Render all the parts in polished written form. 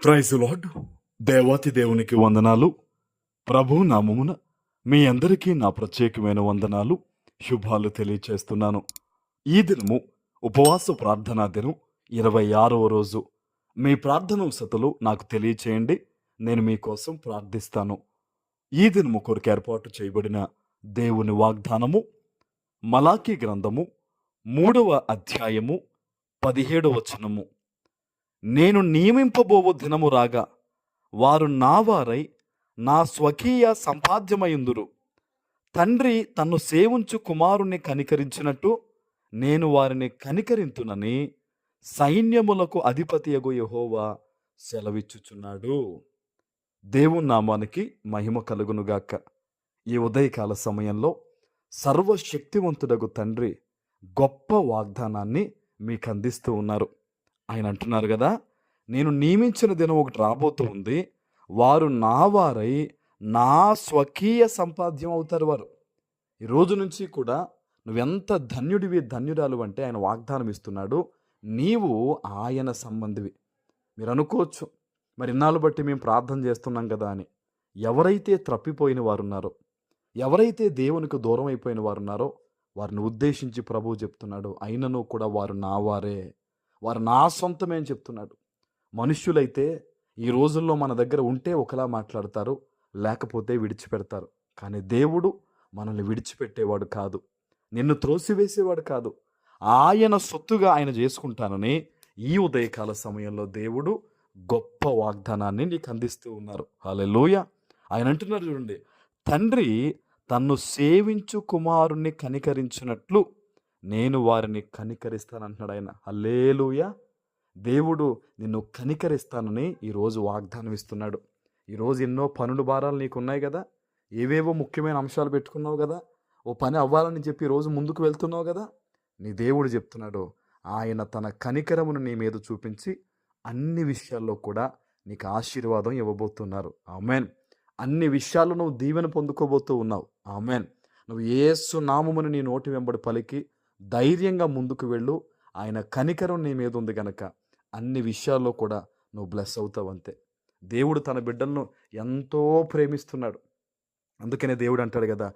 Praise lord. దేవాతి దేవునికి వందనాలు. ప్రభు నామమున మీ అందరికీ నా ప్రత్యేకమైన వందనాలు, శుభాలు తెలియచేస్తున్నాను. ఈ దినము ఉపవాస ప్రార్థనా దినం, 26వ రోజు. మీ ప్రార్థనవసతులు నాకు తెలియచేయండి, నేను మీకోసం ప్రార్థిస్తాను. ఈ దినము కొరకు ఏర్పాటు చేయబడిన దేవుని వాగ్దానము మలాకీ గ్రంథము 3వ అధ్యాయము 17వ వచనము. నేను నియమింపబోవు దినము రాగా వారు నా వారై నా స్వకీయ సంపాద్యమయుందురు. తండ్రి తన్ను సేవించు కుమారుణ్ణి కనికరించినట్టు నేను వారిని కనికరింతునని సైన్యములకు అధిపతియగు యెహోవా సెలవిచ్చుచున్నాడు. దేవుని నామానికి మహిమ కలుగునుగాక. ఈ ఉదయకాల సమయంలో సర్వశక్తివంతుడగు తండ్రి గొప్ప వాగ్దానాన్ని మీకు అందిస్తూ ఉన్నారు. ఆయన అంటున్నారు కదా, నేను నియమించిన దినం ఒకటి రాబోతూ ఉంది, వారు నా వారై నా స్వకీయ సంపాద్యం అవుతారు. వారు ఈ రోజు నుంచి కూడా నువ్వెంత ధన్యుడివి, ధన్యురాలు అంటే ఆయన వాగ్దానం ఇస్తున్నాడు, నీవు ఆయన సంబంధివి. మీరు అనుకోవచ్చు, మరి ఇన్నాళ్ళు బట్టి మేము ప్రార్థన చేస్తున్నాం కదా అని. ఎవరైతే త్రప్పిపోయిన వారు ఉన్నారో, ఎవరైతే దేవునికి దూరం అయిపోయిన వారు ఉన్నారో వారిని ఉద్దేశించి ప్రభువు చెప్తున్నాడు, అయినను కూడా వారు నా వారే, వారు నా సొంతమే అని చెప్తున్నాడు. మనుష్యులైతే ఈ రోజుల్లో మన దగ్గర ఉంటే ఒకలా మాట్లాడతారు, లేకపోతే విడిచిపెడతారు. కానీ దేవుడు మనల్ని విడిచిపెట్టేవాడు కాదు, నిన్ను త్రోసివేసేవాడు కాదు. ఆయన సొత్తుగా ఆయన చేసుకుంటానని ఈ ఉదయకాల సమయంలో దేవుడు గొప్ప వాగ్దానాన్ని నీకు అందిస్తూ ఉన్నారు. హల్లెలూయా. ఆయన అంటున్నారు చూడండి, తండ్రి తన్ను సేవించు కుమారుణ్ణి కనికరించినట్లు నేను వారిని కనికరిస్తానంటున్నాడు ఆయన. హల్లెలూయా. దేవుడు నిన్ను కనికరిస్తానని ఈరోజు వాగ్దానం ఇస్తున్నాడు. ఈరోజు ఎన్నో పనులు భారాలు నీకు ఉన్నాయి కదా, ఏవేవో ముఖ్యమైన అంశాలు పెట్టుకున్నావు కదా, ఓ పని అవ్వాలని చెప్పి ఈరోజు ముందుకు వెళ్తున్నావు కదా. నీ దేవుడు చెప్తున్నాడు, ఆయన తన కనికరమును నీ మీద చూపించి అన్ని విషయాల్లో కూడా నీకు ఆశీర్వాదం ఇవ్వబోతున్నారు. ఆమెన్. అన్ని విషయాల్లో నువ్వు దీవెన పొందుకోబోతూ ఉన్నావు. ఆమెన్. నువ్వు యేసు నామమును నీ నోటి వెంబడి పలికి ధైర్యంగా ముందుకు వెళ్ళు. ఆయన కనికరం నీ మీద ఉంది గనక అన్ని విషయాల్లో కూడా నువ్వు బ్లెస్ అవుతావు. అంతే. దేవుడు తన బిడ్డలను ఎంతో ప్రేమిస్తున్నాడు. అందుకనే దేవుడు అంటాడు కదా,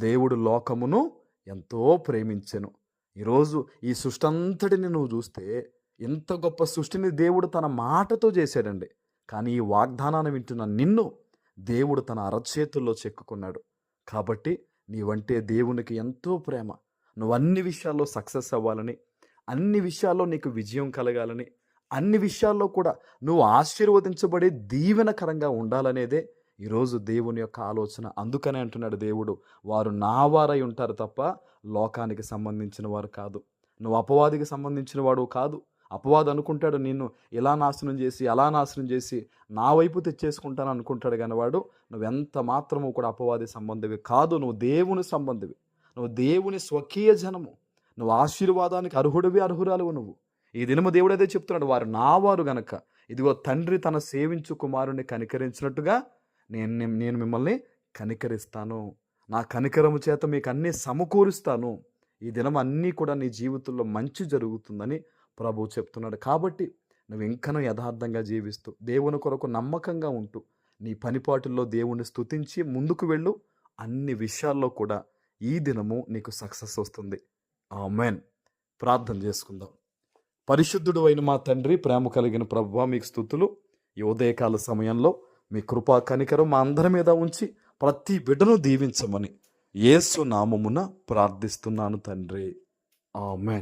దేవుడు లోకమును ఎంతో ప్రేమించెను. ఈరోజు ఈ సృష్టి అంతటిని నువ్వు చూస్తే ఎంత గొప్ప సృష్టిని దేవుడు తన మాటతో చేశాడండి. కానీ ఈ వాగ్దానాన్ని వింటున్న నిన్ను దేవుడు తన అరచేతుల్లో చెక్కుకున్నాడు. కాబట్టి నీవంటే దేవునికి ఎంతో ప్రేమ. నువ్వు అన్ని విషయాల్లో సక్సెస్ అవ్వాలని, అన్ని విషయాల్లో నీకు విజయం కలగాలని, అన్ని విషయాల్లో కూడా నువ్వు ఆశీర్వదించబడి దీవెనకరంగా ఉండాలనేదే ఈరోజు దేవుని యొక్క ఆలోచన. అందుకనే అంటున్నాడు దేవుడు, వారు నా వారై ఉంటారు తప్ప లోకానికి సంబంధించిన వారు కాదు. నువ్వు అపవాదికి సంబంధించిన వాడు కాదు. అపవాది అనుకుంటాడు నిన్ను ఇలా నాశనం చేసి, అలా నాశనం చేసి నా వైపు తెచ్చేసుకుంటాను అనుకుంటాడు. కానీ వాడు నువ్వెంత మాత్రము కూడా అపవాది సంబంధివి కాదు. నువ్వు దేవుని సంబంధివి, నువ్వు దేవుని స్వకీయ జనము, నువ్వు ఆశీర్వాదానికి అర్హుడివి, అర్హురాలువు నువ్వు. ఈ దినము దేవుడు అదే చెప్తున్నాడు, వారు నా వారు గనక ఇదిగో తండ్రి తన సేవించు కుమారుణ్ణి కనికరించినట్టుగా నేను మిమ్మల్ని కనికరిస్తాను. నా కనికరము చేత మీకు అన్నీ సమకూరుస్తాను. ఈ దినం అన్నీ కూడా నీ జీవితంలో మంచి జరుగుతుందని ప్రభువు చెప్తున్నాడు. కాబట్టి నువ్వు ఇంకనూ యథార్థంగా జీవిస్తూ, దేవుని కొరకు నమ్మకంగా ఉంటూ, నీ పనిపాటుల్లో దేవుణ్ణి స్తుతించి ముందుకు వెళ్ళు. అన్ని విషయాల్లో కూడా ఈ దినము నీకు సక్సెస్ వస్తుంది. ఆమెన్. ప్రార్థన చేసుకుందాం. పరిశుద్ధుడు అయిన మా తండ్రి, ప్రేమ కలిగిన ప్రభువా, మీకు స్తుతులు. ఈ ఉదయకాల సమయంలో మీ కృపా కనికరం మా అందరి మీద ఉంచి ప్రతి బిడ్డను దీవించమని యేసు నామమున ప్రార్థిస్తున్నాను తండ్రి. ఆమెన్.